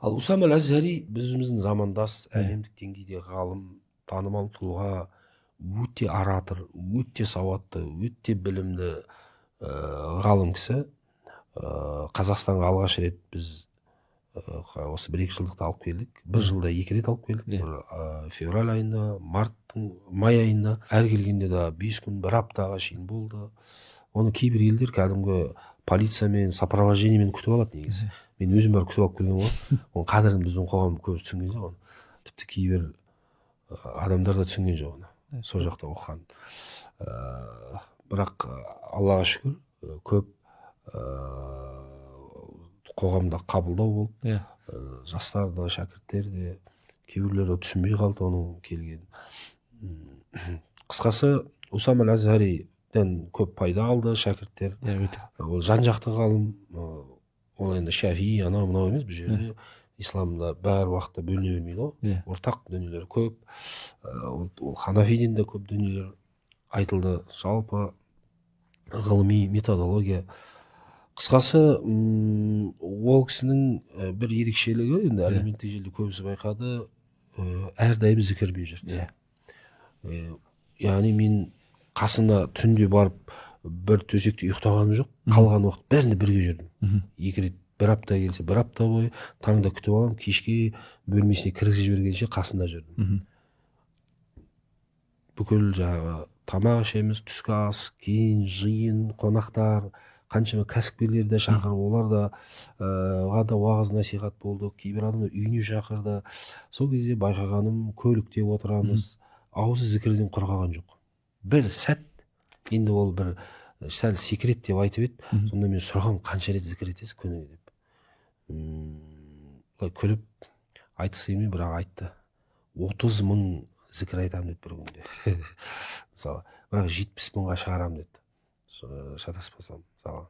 Ал Усам әл-Азари өзіміздің замандас, әлемдік деңгейде ғалым, танымал тұлға, өте оратор, өте сауатты, өте білімді ғалым кісі. Қазақстанға алғаш рет біз осы 1-2 жылдықта алып келдік. Бір жылда 2 рет алып келдік. Бір февраль айында, май айында. Әр келгенде де 5 күн, 1 аптаға шейін болды. Оны кейбір елдер кәдімгі полициямен, сопровождениемен күтіп алады негізі. Мен өзім бар күтіп алып келген ғой. Оның қадірін біздің қоғам көбі түсінген жоқ оны. Тіпті кейбір адамдар да түсінген жоқ оны. Сол жақта оқыған. Бірақ Аллаға шүкір, көп қоғамда қабылдау болды. Жастар да, шәкірттер де, кейбіреулер түсінбей қалды оның келген. Қысқасы, Усам әл-Азариден көп пайда алды шәкірттер. Ол жан-жақты ғалым. Ол енді шафи, анау мынау емес, бұл жерде исламда бәр уақытта бөліне бермейді ғой. Ортақ дүниелер көп. Ол ханафиден де көп дүниелер айтылды. Жалпы ғылыми методология. Қысқасы, ол кісінің бір ерекшелігі, енді әлеуметтік желіде көбісі байқады, әрдайым зікірмен жүрді. Яғни мен қасында түнде барып бір төсекте ұйықтағаным жоқ, қалған уақыт бәрінде бірге жүрдім. 2 рет, 1 апта келсе, 1 апта бойы таңда күтіп алам, кешке бөлмесіне кіргізіп жібергенше қасында жүрдім. Бүкіл жаңағы тамақ ішеміз, түскі ас, кейін жиын, қонақтар, қаншама кәсіпкерлер де шақырып, олар да уағыз насихат болды, кейбір адамдар үйіне шақырды. Сол кезде байқағаным, көлікте отырамыз, аузы зікірден құрғаған жоқ. Бір сәт, енді ол бір сәл секрет деп айтып еді, сонда мен сұрағам, қанша рет зікір етесіз күніге деп. Күліп айтқысы келмей, бірақ айтты. 30 мың зікір айтамын деді бір күнде. Мысалы, бірақ 70 мыңға шығарам деді. Шатаспасам, мысалы.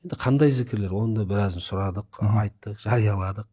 Енді қандай зікірлер, оны да біразын сұрадық, айттық, жарияладық.